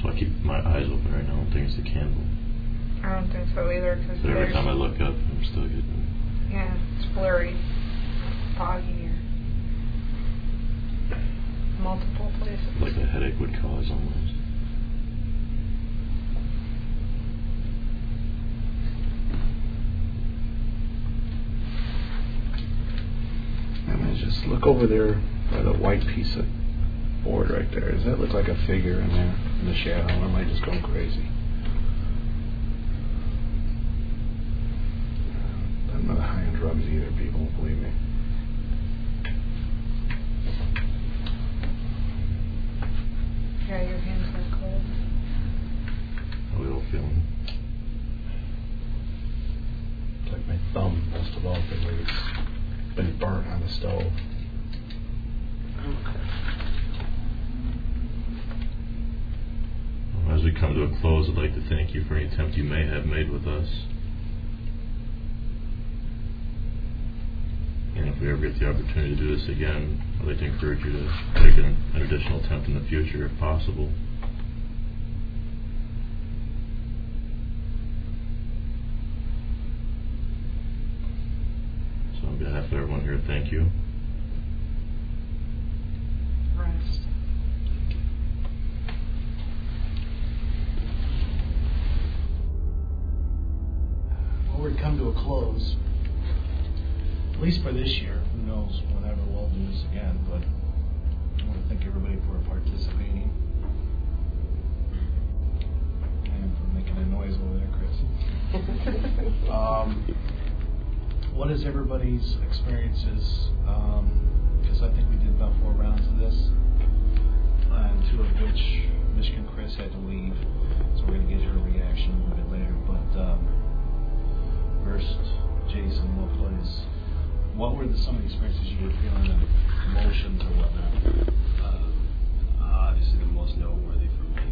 So I keep my eyes open right now. I don't think it's the candle. I don't think so either. Cause but every time I look up, I'm still getting... Yeah, it's blurry. Foggy here. Multiple places. Like a headache would cause almost. And I just look over there by the white piece of board right there. Does that look like a figure in there in the shadow? Or am I just going crazy? I'm not high on drugs either, people, believe me. Yeah, your hands are cold. How are we all feeling? It's like my thumb, most of all, feels like it's been burnt on the stove. As we come to a close, I'd like to thank you for any attempt you may have made with us. And if we ever get the opportunity to do this again, I'd like to encourage you to take an additional attempt in the future if possible. So on behalf of everyone here, thank you. Rest. Well, we've come to a close. At least for this year. Who knows whenever we'll do this again, but I want to thank everybody for participating and for making a noise over there, Chris. What is everybody's experiences? Because I think we did about 4 rounds of this, and 2 of which Michigan Chris had to leave, so we're going to get her reaction a little bit later. But first, Jason, what were some of the experiences you were feeling, and emotions or whatnot? Obviously, the most noteworthy for me,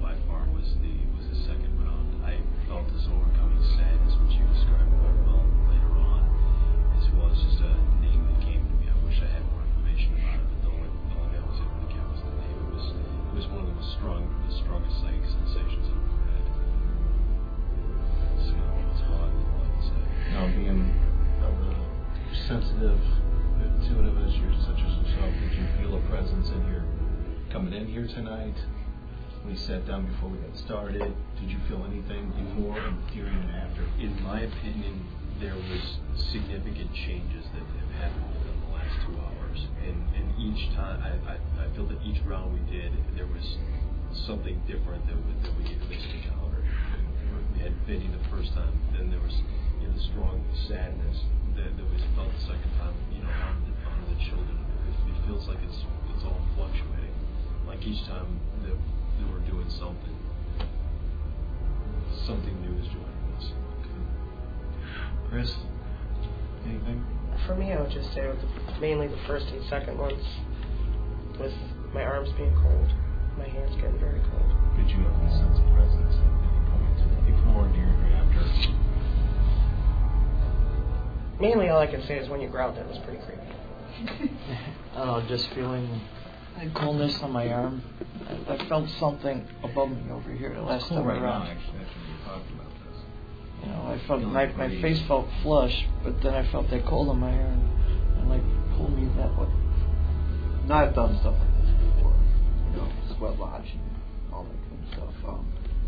by far, was the second round. I felt this overcoming sadness, which you described quite well later on, as well as just a name that came to me. I wish I had more information about it, but the only I was able to get was the name. It was one of the strongest psychic sensations I've ever had. So that's all I can say. Now, being sensitive, intuitive as such as yourself, did you feel a presence in here coming in here tonight? We sat down before we got started. Did you feel anything before and during and after? In my opinion, there was significant changes that have happened within the last 2 hours, and each time I feel that each round we did, there was something different that we had encountered. We had Vinny the first time, then there was the strong sadness that was felt the second time, on the children. It feels like it's all fluctuating. Like each time that we're doing something new is joining us. Chris, anything? For me, I would just say mainly the first and second ones, with my arms being cold, my hands getting very cold. Did you have any sense of presence at any point before, during, or after? Mainly, all I can say is when you growled, that was pretty creepy. I don't know, just feeling a coldness on my arm. I felt something above me over here the last time around. Actually, we talked about this. I felt my face felt flush, but then I felt that cold on my arm and pulled me that way. Now I've done stuff like this before, sweat lodge and all that kind of stuff.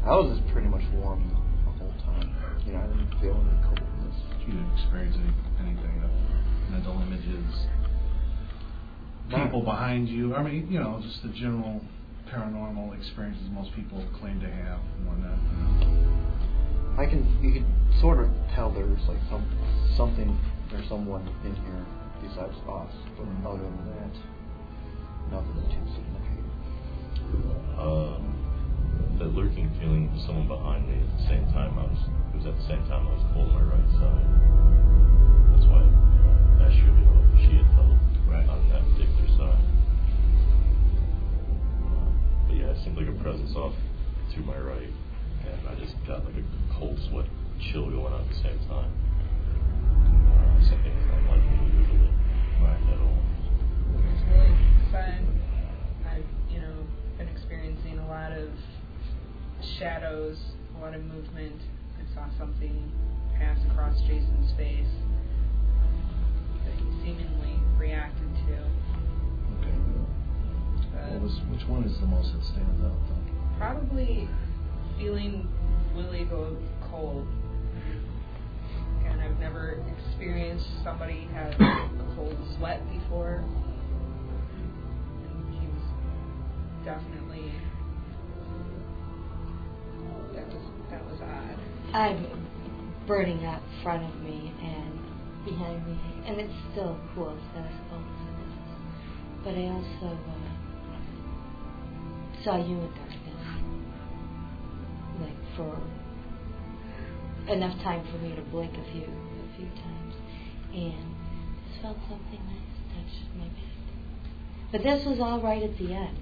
I was just pretty much warm the whole time. I didn't feel any coldness. You didn't experience anything of mental images, people behind you. I mean, just the general paranormal experiences most people claim to have and whatnot. You could sort of tell there's something, there's someone in here besides us, but other than that, nothing too significant. That lurking feeling of someone behind me at the same time it was at the same time I was cold on my right side. That's why I asked you if she had felt on that particular side. But yeah, it seemed like a presence off to my right, and I just got like a cold sweat chill going on at the same time. Something that's not like me usually at all. It was really fun. I've, been experiencing a lot of shadows, a lot of movement. I saw something pass across Jason's face that he seemingly reacted to. Okay. Which one is the most that stands out, though? Probably feeling Willie go cold. And I've never experienced somebody have a cold sweat before. And he was definitely, that was odd. I'm burning up in front of me and behind me, and it's still cool, so I suppose. But I also saw you in darkness, like for enough time for me to blink a few times, and just felt something nice touch my back. But this was all right at the end.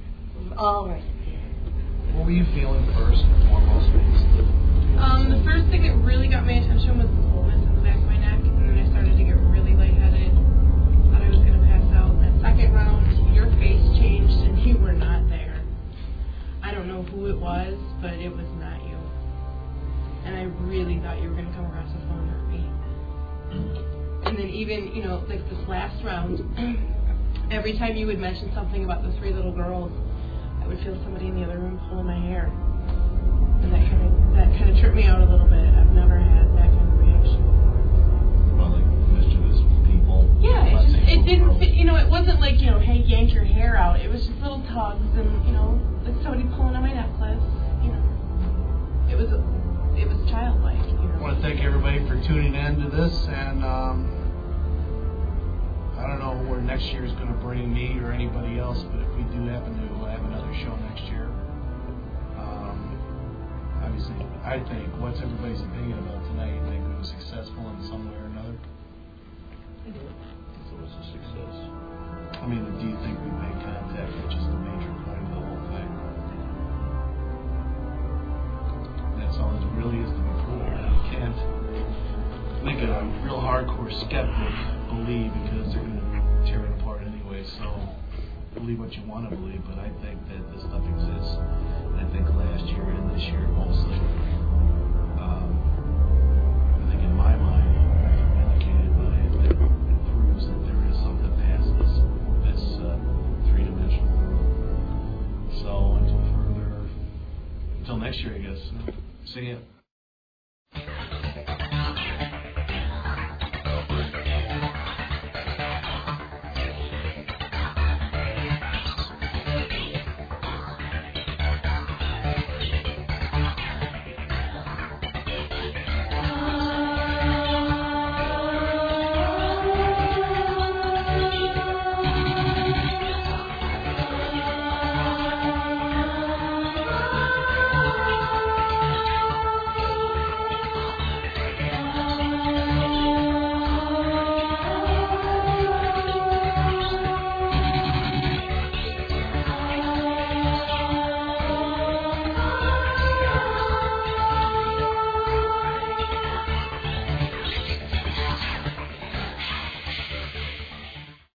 All right at the end. What were you feeling first and foremost? The first thing that really got my attention was the coldness in the back of my neck, and then I started to get really lightheaded. Thought I was going to pass out. That second round, your face changed and you were not there. I don't know who it was, but it was not you. And I really thought you were going to come across the phone and hurt me. And then even, like this last round, every time you would mention something about the 3 little girls, I would feel somebody in the other room pulling my hair. And that kind of tripped me out a little bit. I've never had that kind of reaction. Well, like mischievous people. Yeah, it didn't fit, it wasn't like, hey, yank your hair out. It was just little tugs and, like somebody pulling on my necklace, It was childlike, I want to thank everybody for tuning in to this, and I don't know where next year is going to bring me or anybody else, but if we do happen to have another show next year, obviously, I think, what's everybody's opinion about tonight? You think it was successful in some way or another? It was a success. I mean, do you think we made contact, which is the major point of the whole thing? That's all it really is to be proved. You can't make a real hardcore skeptic believe, because they're going to tear it apart anyway. So believe what you want to believe, but I think that this stuff exists. And I think last year and this year mostly, I think in my mind, I'm indicated by it that it proves that there is something past this three-dimensional world. So until next year, I guess. See ya.